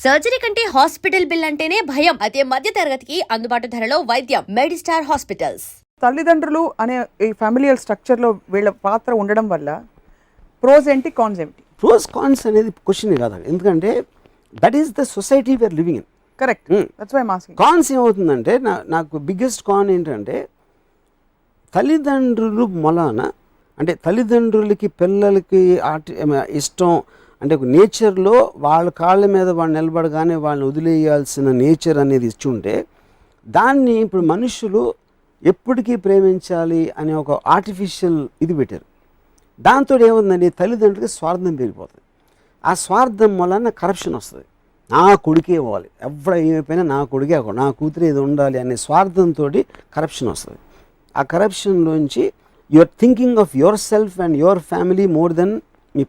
Surgery కంటే hospital bill అంటేనే భయం. అదే మధ్య తరగతికి అందుబాటు ధరలో వైద్యం. Medistar hospitals. తల్లిదండ్రులు అనే ఈ ఫ్యామిలియల్ స్ట్రక్చర్లో వీళ్ళ పాత్ర ఉండడం వల్ల ప్రోస్ ఏంటి, కాన్స్ ఏంటి? ప్రోస్ కాన్స్ అనేది క్వశ్చన్ కాదు, ఎందుకంటే that is the society we're living in. Correct, that's why I am asking. కాన్స్ ఏమవుతుందంటే నాకు బిగ్గెస్ట్ కాన్ ఏంటంటే తల్లిదండ్రులు మొలాన, అంటే తల్లిదండ్రులకి పిల్లలకి ఇష్టం అంటే నేచర్లో వాళ్ళ కాళ్ళ మీద వాళ్ళు నిలబడగానే వాళ్ళని వదిలేయాల్సిన నేచర్ అనేది ఇచ్చి ఉంటే దాన్ని ఇప్పుడు మనుషులు ఎప్పటికీ ప్రేమించాలి అనే ఒక ఆర్టిఫిషియల్ ఇది పెట్టారు. దాంతో ఏముందండి, తల్లిదండ్రులకి స్వార్థం పెరిగిపోతుంది. ఆ స్వార్థం వలన కరప్షన్ వస్తుంది. నా కొడుకే ఇవ్వాలి, ఎవడ ఏమైపోయినా నా కొడుకే, నా కూతురు ఇది ఉండాలి అనే స్వార్థంతో కరప్షన్ వస్తుంది. ఆ కరప్షన్లోంచి you're thinking of yourself and your family more than మీ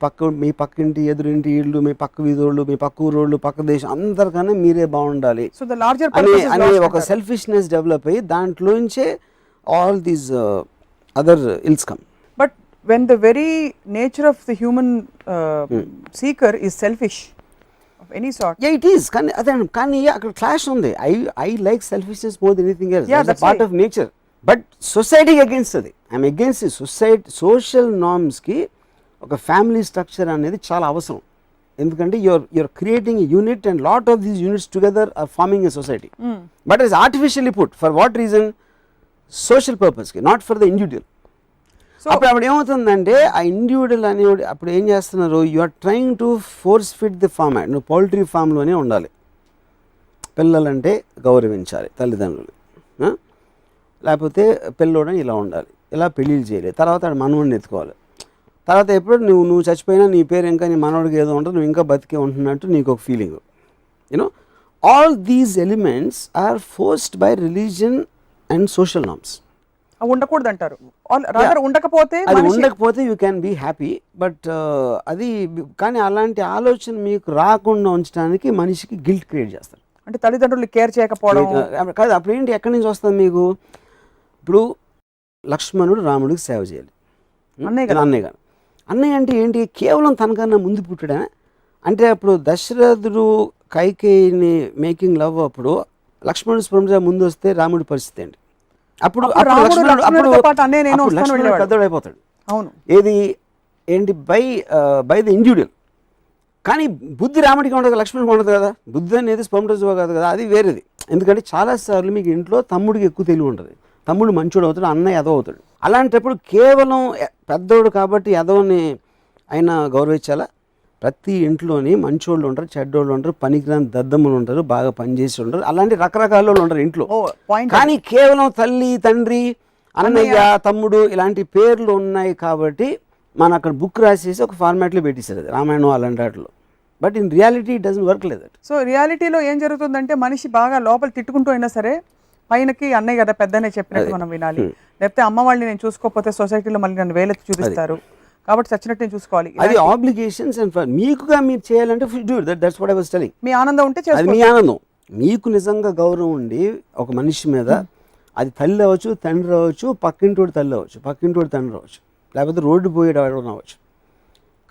పక్కింటి, ఎదురింటి ఇళ్ళు, మీ పక్క వీధోళ్ళు, మీ పక్క ఊరోళ్ళు, పక్క దేశం, అందరికన్నా మీరే బాగుండాలి అనే ఒక సెల్ఫిష్నెస్ డెవలప్ అయ్యి దాంట్లోంచే all these other ills come. But when the very nature of the human seeker is selfish of any sort. Yeah, it is. కానీ అక్కడ క్లాష్ ఉంది. I like selfishness more than anything else. That's part of nature. But సొసైటీకి against అది. I'm against the society. Social నార్మ్స్కి ఒక family structure అనేది చాలా అవసరం. ఎందుకంటే you're creating a unit and lot of these units together are farming a society. But it's artificially put for what reason? Social పర్పస్కి, not for the individual. అప్పుడు ఏమవుతుందంటే ఆ ఇండివిజువల్ అనేవాడు అప్పుడు ఏం చేస్తున్నారు, you are trying to force fit the format. నువ్వు poultry ఫామ్లోనే ఉండాలి, పిల్లలంటే గౌరవించాలి తల్లిదండ్రులు, లేకపోతే పిల్లోడని ఇలా ఉండాలి, ఇలా పెళ్ళిళ్ళు చేయలేదు, తర్వాత మనవాడిని ఎత్తుకోవాలి, తర్వాత ఎప్పుడు నువ్వు చచ్చిపోయినా నీ పేరు ఇంకా నీ మనవాడికి ఏదో ఉంటుంది, నువ్వు ఇంకా బతికే ఉంటున్నట్టు నీకు ఒక feeling. You know, all these elements are forced by religion and social norms. ఉండకూడదు అంటారు. ఉండకపోతే you can be happy. But అది కానీ అలాంటి ఆలోచన మీకు రాకుండా ఉంచడానికి మనిషికి గిల్ట్ క్రియేట్ చేస్తారు. అంటే తల్లిదండ్రులు కేర్ చేయకపోవడం కాదు. అప్పుడు ఏంటి, ఎక్కడి నుంచి వస్తుంది మీకు? ఇప్పుడు లక్ష్మణుడు రాముడికి సేవ చేయాలి, అన్నయ్య అంటే ఏంటి, కేవలం తనకన్నా ముందు పుట్టాడా? అంటే అప్పుడు దశరథుడు కైకేయిని మేకింగ్ లవ్ అప్పుడు లక్ష్మణుడు స్పృహ ముందు వస్తే రాముడి పరిస్థితి ఏంటి? అప్పుడు లక్ష్మణుడు పెద్దోడైపోతాడు. అవును, ఏంటి బై ద ఇండివిజువల్. కానీ బుద్ధి రాముడికి ఉండదు, లక్ష్మణుడికి ఉండదు కదా. బుద్ధి అనేది స్పర్మటోజోవా కాదు కదా, అది వేరేది. ఎందుకంటే చాలాసార్లు మీకు ఇంట్లో తమ్ముడికి ఎక్కువ తెలివి ఉంటుంది, తమ్ముడు మంచోడు అవుతాడు, అన్నయ్య ఎదవ అవుతాడు. అలాంటప్పుడు కేవలం పెద్దోడు కాబట్టి ఎదవని అయినా గౌరవించాలా? ప్రతి ఇంట్లోని మంచోళ్ళు ఉంటారు, చెడ్డోళ్ళు ఉంటారు, పనికిరాని దద్దమ్మలు ఉంటారు, బాగా పనిచేసి ఉంటారు, అలాంటి రకరకాల వాళ్ళు ఉంటారు ఇంట్లో. కానీ కేవలం తల్లి, తండ్రి, అన్నయ్య, తమ్ముడు ఇలాంటి పేర్లు ఉన్నాయి కాబట్టి మనం అక్కడ బుక్ రాసేసి ఒక ఫార్మాట్లో పెట్టేశారు, అది రామాయణం అలాంటి వాటిలో. But in reality it doesn't work లేదు. సో రియాలిటీలో ఏం జరుగుతుందంటే మనిషి బాగా లోపల తిట్టుకుంటూ అయినా సరే పైనకి అన్నయ్య కదా పెద్దనే చెప్పినట్టు మనం వినాలి. లేకపోతే అమ్మ వాళ్ళని నేను చూసుకోకపోతే సొసైటీలో మళ్ళీ నన్ను వేలెత్తి చూపిస్తారు, కాబట్టి చచ్చినట్టు నేను చూసుకోవాలి. అది ఆబ్లిగేషన్స్ అండ్ మీకుగా మీరు చేయాలంటే that's what I was telling. మీ ఆనందం ఉంటే అది మీ ఆనందం. మీకు నిజంగా గౌరవం ఉండి ఒక మనిషి మీద, అది తల్లి అవ్వచ్చు, తండ్రి అవ్వచ్చు, పక్కింటోడు తల్లి అవ్వచ్చు, పక్కింటోడు తండ్రి అవ్వచ్చు, లేకపోతే రోడ్డు పోయేడు అవ్వచ్చు.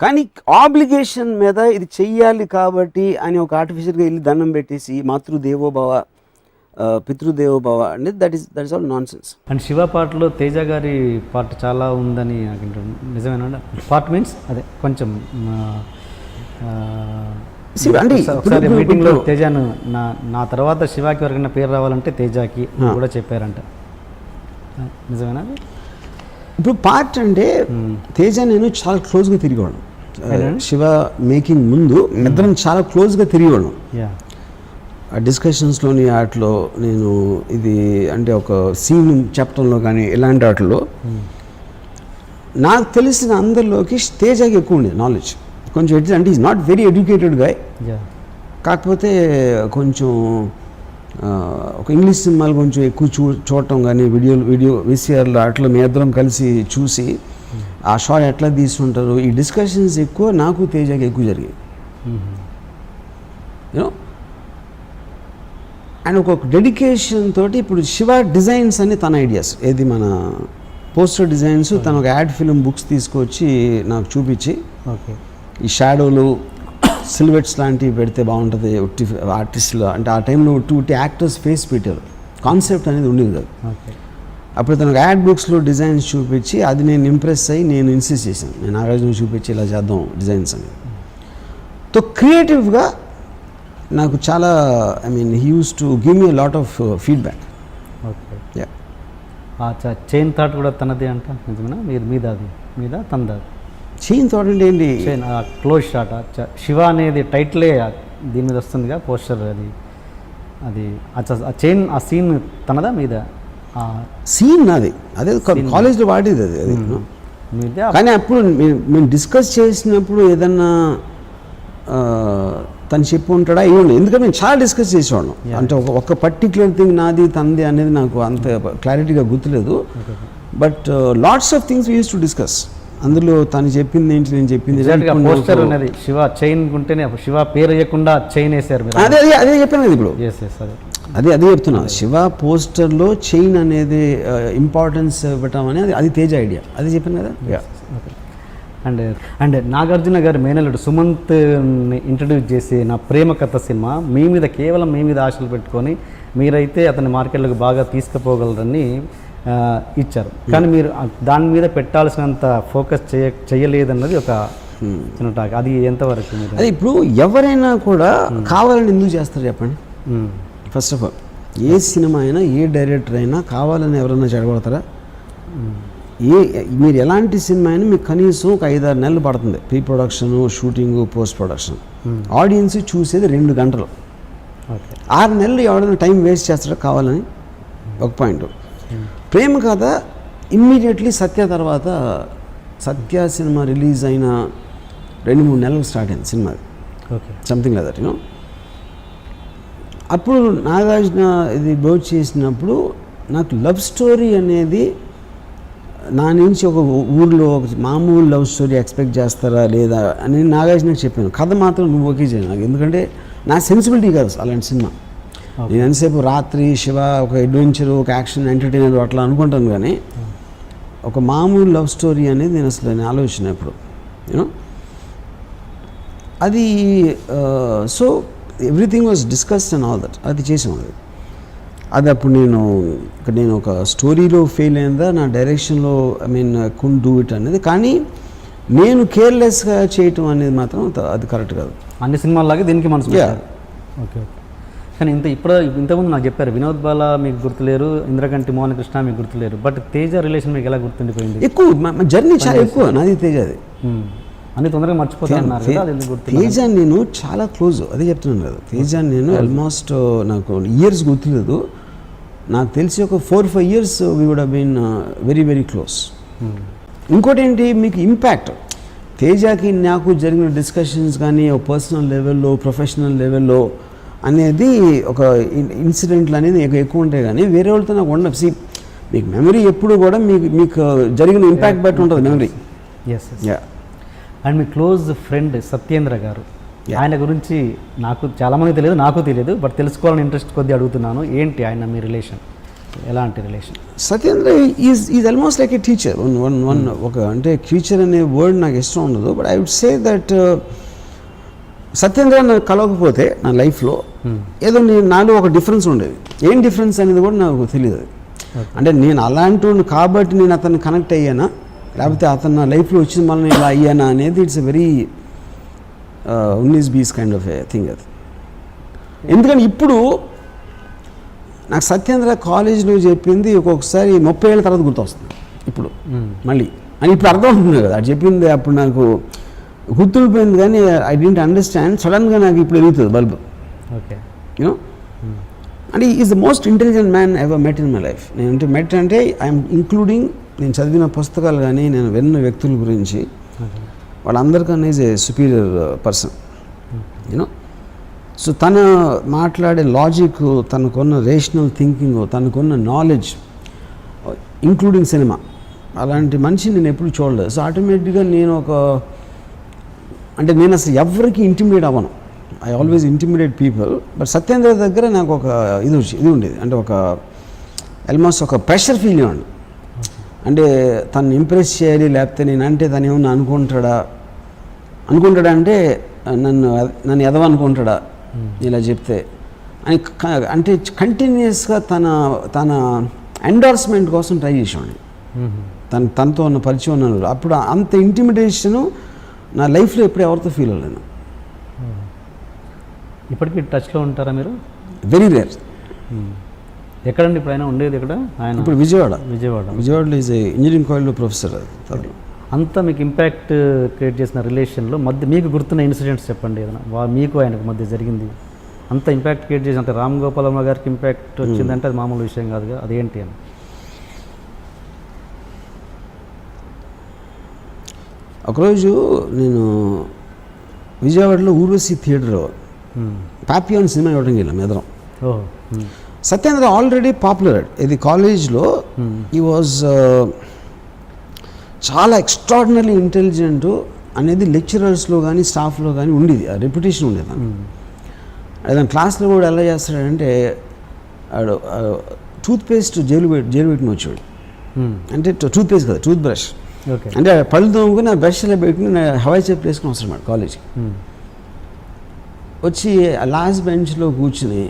కానీ ఆబ్లిగేషన్ మీద ఇది చెయ్యాలి కాబట్టి అని ఒక ఆర్టిఫిషియల్గా వెళ్ళి దండం పెట్టేసి మాతృదేవోభవ, పితృదేవోభవ అనేది that is all non sense. And Shiva పాటలో తేజ గారి పాట చాలా ఉందని నాకు నిజమేనా? పార్ట్ మీన్స్ అదే కొంచెం ఒకసారి మీటింగ్లో తేజాను నా తర్వాత శివాకి వరకైనా పేరు రావాలంటే తేజాకి కూడా చెప్పారంట, నిజమేనా? ఇప్పుడు పార్ట్ అంటే తేజ నేను చాలా క్లోజ్గా తిరిగేవాళ్ళం. శివ మేకింగ్ ముందు ఇద్దరం చాలా క్లోజ్గా తిరిగేవాళ్ళం. ఆ డిస్కషన్స్లోని వాటిలో నేను ఇది అంటే ఒక సీన్ చెప్పడంలో కానీ ఇలాంటి వాటిలో నాకు తెలిసిన అందరిలోకి తేజకి ఎక్కువ ఉండేది నాలెడ్జ్. కొంచెం అంటే is not very educated guy, కాకపోతే కొంచెం ఒక ఇంగ్లీష్ సినిమాలు కొంచెం ఎక్కువ చూడటం కానీ వీడియో విసిఆర్లో అట్లా మీ ఇద్దరం కలిసి చూసి ఆ షాట్ ఎట్లా తీసుకుంటారు, ఈ డిస్కషన్స్ ఎక్కువ నాకు తేజకి ఎక్కువ జరిగాయి. యూనో, అండ్ ఒక డెడికేషన్ తోటి ఇప్పుడు శివ డిజైన్స్ అన్ని తన ఐడియాస్, ఏది మన పోస్టర్ డిజైన్స్ తను ఒక యాడ్ ఫిల్మ్ బుక్స్ తీసుకొచ్చి నాకు చూపించి ఈ షాడోలు సిల్వెట్స్ లాంటివి పెడితే బాగుంటుంది ఉట్టి ఆర్టిస్టులు, అంటే ఆ టైంలో ఉట్టి యాక్టర్స్ ఫేస్ పెట్టారు, కాన్సెప్ట్ అనేది ఉండేది కాదు. ఓకే. అప్పుడు తనకు యాడ్ బుక్స్లో డిజైన్స్ చూపించి అది నేను ఇంప్రెస్ అయ్యి నేను ఇన్సిస్ట్ చేశాను, నేను నాగార్జున చూపించి ఇలా చేద్దాం డిజైన్స్ అని. సో క్రియేటివ్గా నాకు చాలా he use to give me lot of feedback. Okay. Chain thought కూడా తనది అంట, నిజమేనా? మీద తనది చైన్ థాట్ అంటే ఏంటి? చైన్ క్లోజ్ షాట్ శివ అనేది టైటిలే దీని మీద వస్తుందిగా పోస్టర్, అది ఆ చైన్ ఆ సీన్ తనదా మీద? సీన్ నాది, అదే కాలేజ్లో వాడేది అది మీద. కానీ అప్పుడు మేము డిస్కస్ చేసినప్పుడు ఏదన్నా తను చెప్పి ఉంటాడా ఇవ్వండి, ఎందుకంటే మేము చాలా డిస్కస్ చేసేవాళ్ళం. అంటే ఒక పర్టిక్యులర్ థింగ్ నాది తనది అనేది నాకు అంత క్లారిటీగా గుర్తులేదు. But lots of things we use to discuss. అందులో తను చెప్పింది ఏంటి, నేను చెప్పింది పోస్టర్ అనేది శివ చైన్ ఉంటేనే శివ పేరు వేయకుండా చైన్ వేసారు. అదే చెప్పాను కదా ఇప్పుడు, అదే చెప్తున్నా. శివ పోస్టర్లో చైన్ అనేది ఇంపార్టెన్స్ ఇవ్వటం అనేది అది తేజ ఐడియా, అది చెప్పాను కదా. అండ్ నాగార్జున గారు మేనల్లుడు సుమంత్ ఇంట్రడ్యూస్ చేసి నా ప్రేమ కథ సినిమా కేవలం మీ మీద ఆశలు పెట్టుకొని మీరైతే అతని మార్కెట్లోకి బాగా తీసుకుపోగలరని ఇచ్చారు. కానీ మీరు దాని మీద పెట్టాల్సినంత ఫోకస్ చేయలేదన్నది ఒక చిన్న టాక్. అది ఎంతవరకు? అది ఇప్పుడు ఎవరైనా కూడా కావాలని ఎందుకు చేస్తారు చెప్పండి? First of all A cinema అయినా ఏ డైరెక్టర్ అయినా కావాలని ఎవరైనా చెడగొడతారా? మీరు ఎలాంటి సినిమా అయినా మీకు కనీసం ఒక 5-6 నెలలు పడుతుంది, pre production, shooting, post production. Audience చూసేది 2 గంటలు. 6 నెలలు ఎవరైనా టైం వేస్ట్ చేస్తారా కావాలని? ఒక పాయింట్. ప్రేమ కథ ఇమ్మీడియట్లీ సత్య తర్వాత, సత్య సినిమా రిలీజ్ అయిన 2-3 నెలలకు స్టార్ట్ అయింది cinema, something like that, you know. అప్పుడు నాగార్జున ఇది బ్రోచ్ చేసినప్పుడు నాకు లవ్ స్టోరీ అనేది నా నుంచి ఒక ఊర్లో ఒక మామూలు లవ్ స్టోరీ ఎక్స్పెక్ట్ చేస్తారా లేదా అని నాగార్జునకి చెప్పాను. కథ మాత్రం నువ్వు ఓకే చేయాలి నాకు, ఎందుకంటే నా సెన్సిబిలిటీ కాదు అలాంటి సినిమా. నేను ఎంతసేపు రాత్రి శివ ఒక అడ్వెంచరు, ఒక యాక్షన్, ఎంటర్టైనర్ అట్లా అనుకుంటాను, కానీ ఒక మామూలు లవ్ స్టోరీ అనేది నేను అసలు ఆలోచన ఇప్పుడు, యూనో. అది so everything was discussed and all that. అది చేసాం. అది అప్పుడు నేను ఒక స్టోరీలో ఫెయిల్ అయిందా, నా డైరెక్షన్లో కుడ్ డూ ఇట్ అనేది. కానీ నేను కేర్లెస్గా చేయటం అనేది మాత్రం అది కరెక్ట్ కాదు. అన్ని సినిమాల్లాగే దీనికి మనసు. ఓకే. కానీ ఇంతకుముందు నాకు చెప్పారు వినోద్ బాలా మీకు గుర్తులేరు, ఇంద్రకంటి మోహన్ కృష్ణ మీకు గుర్తులేరు, బట్ తేజ రిలేషన్ మీకు ఎలా గుర్తుండిపోయింది? ఎక్కువ జర్నీ చాలా ఎక్కువ నాది తేజది. అన్ని తొందరగా మర్చిపోతాను. తేజ నేను చాలా క్లోజ్, అదే చెప్తున్నాను కదా. తేజ నేను ఆల్మోస్ట్ నాకు ఇయర్స్ గుర్తులేదు, నాకు తెలిసి ఒక 4-5 years we would have been very very close. ఇంకోటి ఏంటి, మీకు ఇంపాక్ట్ తేజకి నాకు జరిగిన డిస్కషన్స్ కానీ పర్సనల్ లెవెల్లో, ప్రొఫెషనల్ లెవెల్లో అనేది ఒక ఇన్సిడెంట్లు అనేది ఎక్కువ ఉంటాయి, కానీ వేరే వాళ్ళతో నాకు ఉండదు. సి మీకు మెమరీ ఎప్పుడు కూడా మీకు జరిగిన ఇంపాక్ట్ బట్టి ఉంటుంది memory. And me close friend Satyendra గారు, ఆయన గురించి నాకు చాలామంది తెలియదు, నాకు తెలియదు, బట్ తెలుసుకోవాలని ఇంట్రెస్ట్ కొద్దిగా అడుగుతున్నాను. ఏంటి ఆయన మీ రిలేషన్, ఎలాంటి relation? Satyendra is almost like a teacher. ఒక అంటే టీచర్ అనే వర్డ్ నాకు ఇష్టం ఉండదు, but I would say that Satyendra నాకు కలవకపోతే నా లైఫ్లో ఏదో నాలో ఒక డిఫరెన్స్ ఉండేది. ఏం డిఫరెన్స్ అనేది కూడా నాకు తెలియదు. అంటే నేను అలాంటి కాబట్టి నేను అతన్ని కనెక్ట్ అయ్యానా, లేకపోతే అతను నా లైఫ్లో వచ్చిన వల్ల ఇలా అయ్యానా అనేది ఇట్స్ ఎ వెరీ ఉన్నీస్ బీస్ కైండ్ ఆఫ్ ఏ థింగ్ అది. ఎందుకంటే ఇప్పుడు నాకు సత్యేంద్ర కాలేజ్లో చెప్పింది ఒక్కొక్కసారి 30 ఏళ్ళ తర్వాత గుర్తొస్తుంది ఇప్పుడు మళ్ళీ అని. ఇప్పుడు అర్థం అవుతుంది కదా, అది చెప్పింది అప్పుడు నాకు గుర్తుండిపోయింది, కానీ ఐ డెంట్ అండర్స్టాండ్. సడన్గా నాకు ఇప్పుడు ఎదుగుతుంది బల్బు. యూనో, అంటే is the most intelligent man ever met in my life. నేను మెట్ అంటే ఐఎమ్ ఇంక్లూడింగ్ నేను చదివిన పుస్తకాలు కానీ నేను విన్న వ్యక్తుల గురించి, వాళ్ళందరికన్నా is a superior person, you know. So తన మాట్లాడే లాజిక్, తనకున్న రేషనల్ థింకింగ్, తనకున్న నాలెడ్జ్, ఇంక్లూడింగ్ సినిమా, అలాంటి మనిషిని నేను ఎప్పుడు చూడలేదు. సో ఆటోమేటిక్గా నేను నేను అసలు ఎవరికి ఇంటిమిడేట్ అవ్వను. I always intimidate people. But Satyendra దగ్గర నాకు ఒక ఇది ఉండేది, అంటే ఒక ఆల్మోస్ట్ ఒక ప్రెషర్ ఫీల్ అవ్వండి. అంటే తను ఇంప్రెస్ చేయాలి, లేకపోతే నేనంటే తను ఏమన్నా అనుకుంటాడా అంటే నన్ను ఎదవనుకుంటాడా ఇలా చెప్తే అని అంటే కంటిన్యూస్గా తన ఎండార్స్మెంట్ కోసం ట్రై చేసేవాడిని. తనతో ఉన్న పరిచయం ఉన్నాను. అప్పుడు అంత ఇంటిమిడేషను నా లైఫ్లో ఎప్పుడు ఎవరితో ఫీల్ అవ్వలేను. ఇప్పటికీ టచ్లో ఉంటారా మీరు? Very rare. ఎక్కడండి ఇప్పుడు ఆయన ఉండేది? ఇక్కడ ఆయన ఇప్పుడు విజయవాడలో ఈజ్ ఇంజనీరింగ్ కాలేజ్లో ప్రొఫెసర్. అంతా మీకు ఇంపాక్ట్ క్రియేట్ చేసిన రిలేషన్లో మీకు గుర్తున్న ఇన్సిడెంట్స్ చెప్పండి ఏదైనా మీకు ఆయనకు మధ్య జరిగింది. అంత ఇంపాక్ట్ క్రియేట్ చేసి అంటే రామ్ గోపాల్ వర్మ గారికి ఇంపాక్ట్ వచ్చిందంటే అది మామూలు విషయం కాదుగా, అదేంటి అని. ఒకరోజు నేను విజయవాడలో ఊర్వశి థియేటర్లో పాపియాన్ సినిమా ఇవ్వడానికి వెళ్ళాం ఎదరం. Satyendra already popular. ఇది కాలేజ్లో ఈ వాజ్ చాలా ఎక్స్ట్రాడినరీ ఇంటెలిజెంట్ అనేది లెక్చరర్స్లో కానీ స్టాఫ్లో కానీ ఉండేది, ఆ రెప్యుటేషన్ ఉండేది. ఏదైనా క్లాస్లో కూడా ఎలా చేస్తాడంటే టూత్పేస్ట్ జైలు పెట్టిన వచ్చాడు. అంటే టూత్పేస్ట్ కదా, టూత్ బ్రష్. అంటే పళ్ళు తోముకుని ఆ బ్రష్ ఇలా పెట్టుకుని హవాయి చెప్పు వేసుకుని వస్తాడు కాలేజ్కి. వచ్చి లాస్ట్ బెంచ్లో కూర్చుని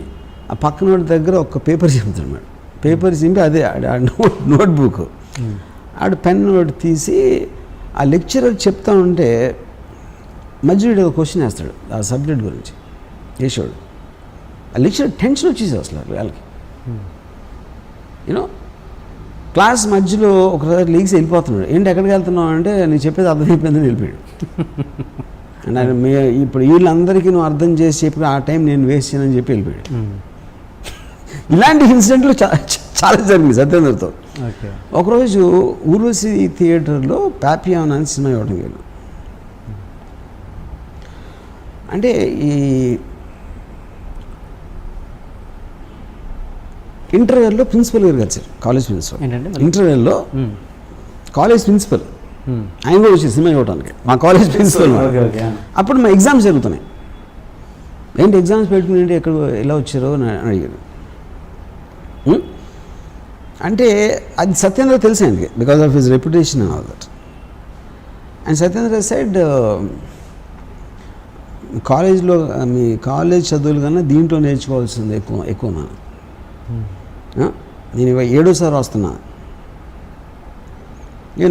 ఆ పక్కన దగ్గర ఒక పేపర్ చింపుతాడు మేడం. పేపర్ చింపి అదే నోట్బుక్ ఆడు పెన్ నోట్ తీసి ఆ లెక్చరర్ చెప్తా ఉంటే మధ్యలో ఒక క్వశ్చన్ వేస్తాడు ఆ సబ్జెక్ట్ గురించి వేసాడు. ఆ లెక్చరర్ టెన్షన్ వచ్చేసి అసలు వాళ్ళకి యూనో క్లాస్ మధ్యలో ఒకసారి లీగ్స్ వెళ్ళిపోతున్నాడు. ఏంటి ఎక్కడికి వెళ్తున్నావు అంటే నేను చెప్పేది అర్థమైపోయిందని వెళ్ళిపోయాడు. అంటే ఇప్పుడు వీళ్ళందరికీ నువ్వు అర్థం చేసి చెప్పి ఆ టైం నేను వేస్ట్ చేయనని చెప్పి వెళ్ళిపోయాడు. ఇలాంటి ఇన్సిడెంట్లు చాలా జరిగింది సత్యేంద్రతో. ఒకరోజు ఊర్వశి థియేటర్లో పాపియాన్ అని సినిమా ఇవ్వడం వెళ్ళాను. అంటే ఈ ఇంటర్వెల్లో ప్రిన్సిపల్ గారు కలిసారు, కాలేజ్ ప్రిన్సిపల్. ఇంటర్వెల్లో కాలేజ్ ప్రిన్సిపల్ ఆయన కూడా వచ్చి సినిమా ఇవ్వడానికి మా కాలేజ్ ప్రిన్సిపల్. అప్పుడు మా ఎగ్జామ్స్ జరుగుతున్నాయి. ఏంటి ఎగ్జామ్స్ పెట్టుకుని ఏంటి ఎక్కడ ఎలా వచ్చారో అని అడిగారు. అంటే అది సత్యేంద్ర తెలుసు ఆయనకి because of his reputation and all that. And Satyendra side కాలేజ్లో మీ కాలేజ్ చదువులు కన్నా దీంట్లో నేర్చుకోవాల్సింది ఎక్కువ నేను 7వ వస్తున్నా.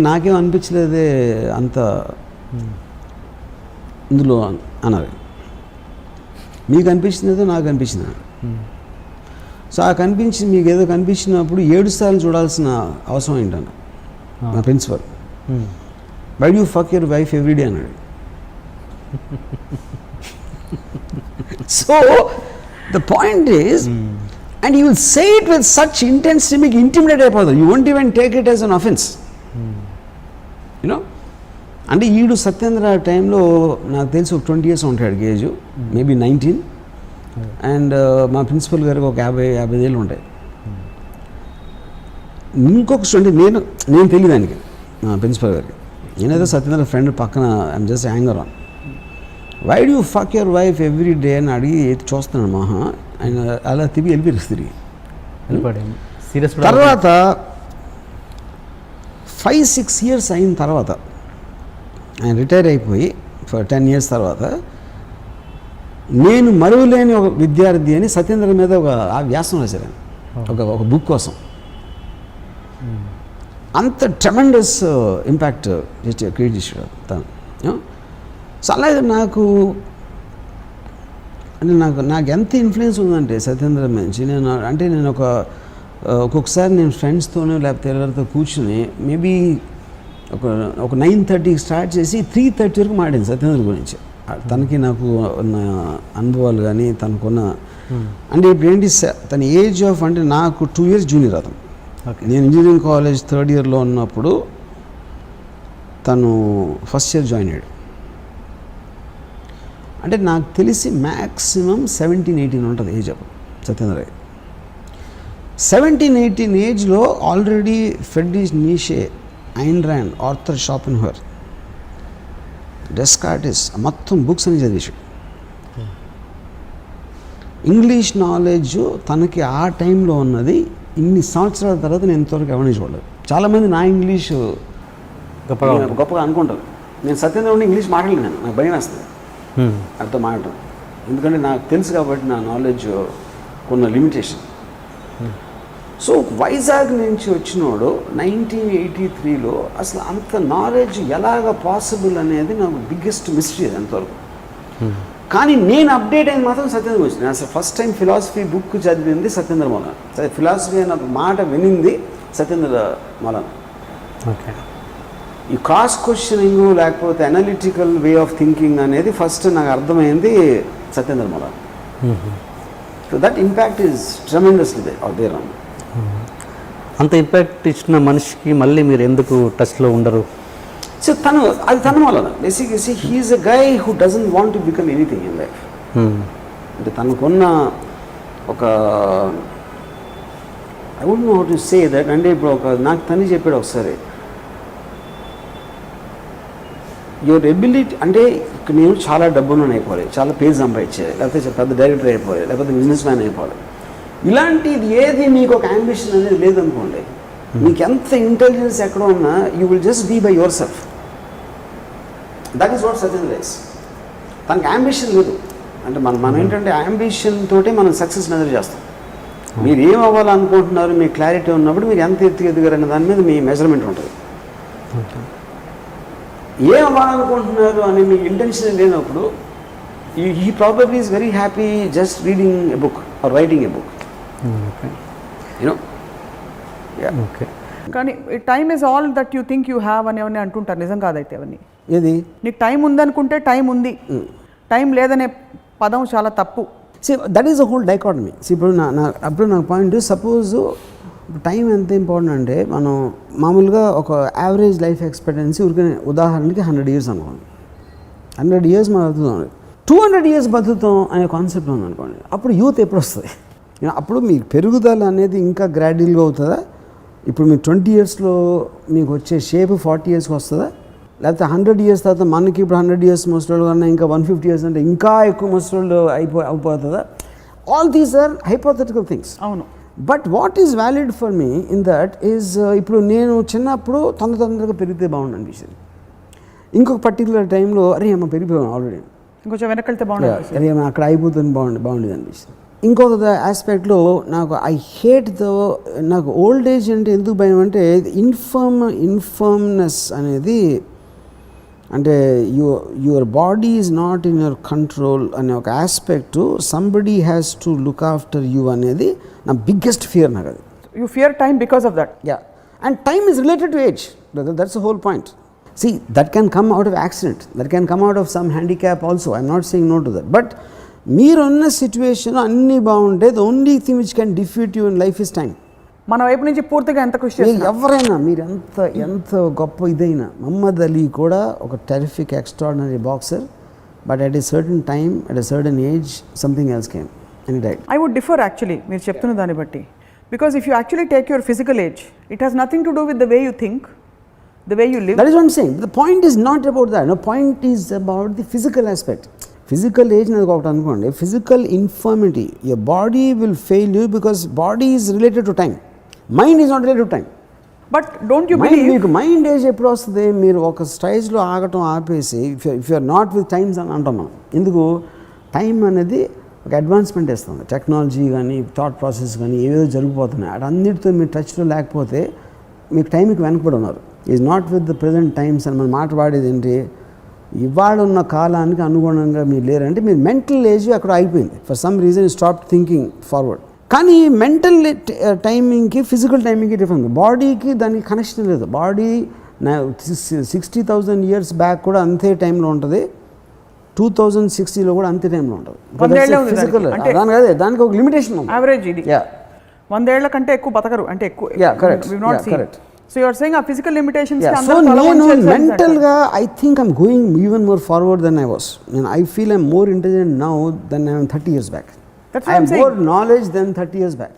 నాకేం అనిపించలేదే అంత ఇందులో అన్నారు. మీకు అనిపించినదో నాకు అనిపించింది. సో ఆ కనిపించింది మీకు ఏదో కనిపించినప్పుడు 7 సార్లు చూడాల్సిన అవసరం ఏంటన్నా నా principle. Why do fuck your wife everyday అన్నాడు. So the point is and you will say it with such intensity మీకు ఇంటిమిడేట్ అయిపోతుంది. You won't even take it as an offense. You know? అంటే ఈడు సత్యేంద్ర టైంలో నాకు తెలిసి ఒక 20 years ఉంటాడు ఏజ్, మేబీ 19. అండ్ మా ప్రిన్సిపల్ గారికి ఒక 50 ఏళ్ళు ఉంటాయి. ఇంకొక స్టూడెంట్ నేను తెలియదు ఆయనకి, మా ప్రిన్సిపల్ గారికి. నేనేదో సత్యేంద్ర ఫ్రెండ్ పక్కన I'm just hanger on. Why do fuck your wife every day అని అడిగి చూస్తున్నాడు మహా. ఆయన అలా వెళ్ళిపోయారు తిరిగి. తర్వాత 5-6 years అయిన తర్వాత ఆయన రిటైర్ అయిపోయి 10 years తర్వాత నేను మరువలేని ఒక విద్యార్థి అని సత్యేంద్ర మీద ఒక వ్యాసం రాశారు ఒక బుక్ కోసం. అంత ట్రెమెండస్ ఇంపాక్ట్ క్రియేట్ చేశాడు తను. సో అలాగే నాకు ఎంత ఇన్ఫ్లుయెన్స్ ఉందంటే సత్యేంద్ర నుంచి నేను ఒక్కొక్కసారి నేను ఫ్రెండ్స్తోనో లేకపోతే ఎవరితో కూర్చుని మేబీ ఒక 9:30కి స్టార్ట్ చేసి 3:30 వరకు మాట్లాడింది సత్యేంద్ర గురించి. తనకి నాకు ఉన్న అనుభవాలు కానీ తనకున్న అంటే ఇప్పుడు ఏంటి తన ఏజ్ ఆఫ్ అంటే నాకు 2 years జూనియర్ అతను. నేను ఇంజనీరింగ్ కాలేజ్ 3rd yearలో ఉన్నప్పుడు తను ఫస్ట్ ఇయర్ జాయిన్ అయ్యాడు. అంటే నాకు తెలిసి మ్యాక్సిమం 17-18 ఉంటుంది ఏజ్ అప్పుడు సత్యేంద్ర. 17-18 ఏజ్లో already Friedrich Nietzsche, Ayn Rand, Arthur Schopenhauer, Descartes మొత్తం బుక్స్ అని చదివేశాడు. ఇంగ్లీష్ నాలెడ్జ్ తనకి ఆ టైంలో ఉన్నది ఇన్ని సంవత్సరాల తర్వాత నేను ఇంతవరకు ఎవరిని చూడలేదు. చాలామంది నా ఇంగ్లీష్ గొప్పగా అనుకుంటారు. నేను సత్యేంద్ర ఉండి ఇంగ్లీష్ మాట్లాడలేను, నాకు భయం వేస్తుంది. అర్థం మాట్లాడటం. ఎందుకంటే నాకు తెలుసు కాబట్టి నా నాలెడ్జ్ కొన్న లిమిటేషన్. సో వైజాగ్ నుంచి వచ్చినోడు 1983లో అసలు అంత నాలెడ్జ్ ఎలాగ పాసిబుల్ అనేది నాకు బిగ్గెస్ట్ మిస్టరీ అది అంతవరకు. కానీ నేను అప్డేట్ అయింది మాత్రం సత్యేంద్ర మోహన్. నేను అసలు ఫస్ట్ టైం ఫిలాసఫీ బుక్ చదివింది సత్యేంద్ర మోహన్. ఫిలాసఫీ అన్న మాట వినింది సత్యేంద్ర మోహన్. ఓకే. ఈ క్రాస్ క్వశ్చనింగ్ లేకపోతే అనలిటికల్ వే ఆఫ్ థింకింగ్ అనేది ఫస్ట్ నాకు అర్థమైంది Satyendra Mohan. So that impact is tremendously there on. అంత ఇంపాక్ట్ ఇచ్చిన మనిషికి మళ్ళీ మీరు ఎందుకు టచ్లో ఉండరు? సో తన వలన బేసిక్గా he's a guy who doesn't want to become anything in life. అంటే తనకున్న ఒక I would know how to say that. అంటే ఇప్పుడు నాకు తను చెప్పాడు ఒకసారి, యువర్ ఎబిలిటీ అంటే ఇక్కడ నేను చాలా డబ్బులను అయిపోవాలి, చాలా పేరు సంపాదించేది, లేకపోతే పెద్ద డైరెక్టర్ అయిపోవాలి, లేకపోతే బిజినెస్ మ్యాన్ అయిపోవాలి. ఇలాంటిది ఏది మీకు ఒక అంబిషన్ అనేది లేదనుకోండి, మీకు ఎంత ఇంటెలిజెన్స్ ఎక్కడ ఉన్నా you will just be by yourself. That is what Satyendra is. తనకి అంబిషన్ లేదు. అంటే మనం ఏంటంటే అంబిషన్ తోటే మనం సక్సెస్ మెజర్ చేస్తాం. మీరు ఏం అవ్వాలనుకుంటున్నారు, మీ క్లారిటీ ఉన్నప్పుడు మీరు ఎంత ఎదిగారనే దాని మీద మీ మెజర్మెంట్ ఉంటుంది. ఏం అవ్వాలనుకుంటున్నారు అని మీ ఇంటెన్షన్ లేనప్పుడు he probably is very happy just reading a book or writing a book. You know. Okay. కానీ time is all that you think you have అని అవన్నీ అంటుంటారు. నిజం కాదైతే అవన్నీ. ఏది నీకు టైం ఉందనుకుంటే టైం ఉంది, టైం లేదనే పదం చాలా తప్పు. That is a whole dichotomy. ఇప్పుడు నాకు పాయింట్, సపోజ్ టైం ఎంత ఇంపార్టెంట్ అంటే మనం మామూలుగా ఒక యావరేజ్ లైఫ్ ఎక్స్పెక్టెన్సీ ఉదాహరణకి 100 years అనుకోండి. 100 years మనం బతుకుతాం, 200 years బతుకుతాం అనే కాన్సెప్ట్ ఉందనుకోండి. అప్పుడు యూత్ ఎప్పుడు వస్తుంది? అప్పుడు మీ పెరుగుదల అనేది ఇంకా గ్రాడ్యువల్గా అవుతుందా? ఇప్పుడు మీరు 20 yearsలో మీకు వచ్చే షేప్ 40 yearsకి వస్తుందా? లేకపోతే 100 years తర్వాత మనకి ఇప్పుడు 100 years ముసలోళ్ళు కన్నా ఇంకా 150 years అంటే ఇంకా ఎక్కువ ముసలోళ్ళు అయిపోతుందా? All these are hypothetical things. అవును. But what is valid for me in that is, ఇప్పుడు నేను చిన్నప్పుడు తొందరగా పెరిగితే బాగుండు అనిపించింది. ఇంకొక పర్టికులర్ టైంలో అరే అమ్మ పెరిగిపోయాను ఆల్రెడీ, ఇంకొంచెం వెనకెళ్తే బాగుంటుంది, అరే అమ్మ అక్కడ అయిపోతుంది బాగుండేది అనిపిస్తుంది. ఇంకొక ఆస్పెక్ట్లో నాకు ఐ హేట్ నాకు ఓల్డ్ ఏజ్ అంటే ఎందుకు భయం అంటే ఇన్ఫర్మ్నెస్ అనేది, అంటే your body is not in your control అనే ఒక aspect, somebody has to look after you అనేది నా బిగ్గెస్ట్ ఫియర్. నాకు అది you fear time because of that. Yeah, and time is related to age. That's the whole point. See, that can come out of accident, that can come out of some handicap also. I'm not saying no to that. But మీరున్న situation అన్నీ బాగుంటే the only thing which can defeat you in life is time. మన వైపు నుంచి పూర్తిగా ఎంత కృషి చేస్తాం, ఎవరైనా మీరు ఎంత గొప్ప ఇదైనా, మహమ్మద్ అలీ కూడా ఒక terrific extraordinary boxer, but at a certain time at a certain age something else came and died. I would differ actually మీరు చెప్తున్న దాన్ని బట్టి. Because if you actually take your physical age, it has nothing to do with the way you think, the way you live. That is what I'm saying. The point is not about that. No, point is about the physical aspect. Physical age nadu okata anukondi, physical infirmity, your body will fail you because body is related to time, mind is not related to time. But don't you mind believe meeku mind age eppudu vastadi, meer oka stage lo aagatam aapesi if you are not with times అని అంటాం మనం. ఎందుకు? Time అనేది ఒక advancement ఇస్తుంది. Technology కానీ thought process కానీ ఏవేదో జరిగిపోతున్నాయి, అన్నిటితో మీరు టచ్లో లేకపోతే మీకు టైంకి వెనకబడి ఉన్నారు. Is not with the present times అని మనం మాట్లాడేది ఏంటి, ఇవాళ ఉన్న కాలానికి అనుగుణంగా మీరు లేరంటే మీరు మెంటల్ ఏజ్ అక్కడ అయిపోయింది. For some reason you stop thinking forward. కానీ మెంటల్ టైమింగ్కి ఫిజికల్ టైమింగ్కి డిఫరెంట్. బాడీకి దానికి కనెక్షన్ లేదు. బాడీ 60,000 years బ్యాక్ కూడా అంతే టైంలో ఉంటుంది, 2060లో కూడా అంతే టైంలో ఉంటుంది. ఫిజికల్ దానికి ఒక లిమిటేషన్ ఉంది. యావరేజ్ ఇది 100 ఏళ్ల కంటే ఎక్కువ బతకరు అంటే ఎక్కువ. Correct. So you are saying a physical limitations yeah, so mental ga I think I'm going even more forward than I was. I feel I'm more intelligent now than I am 30 years back. That's what I have more saying. knowledge than 30 years back.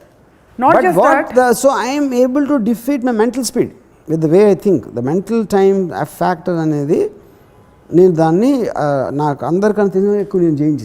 Not but just that. So I am able to defeat my mental speed with the way I think. The mental time factor anedi నేను దాన్ని నాకు అందరికన్నా ఎక్కువ నేను జయించేసాను.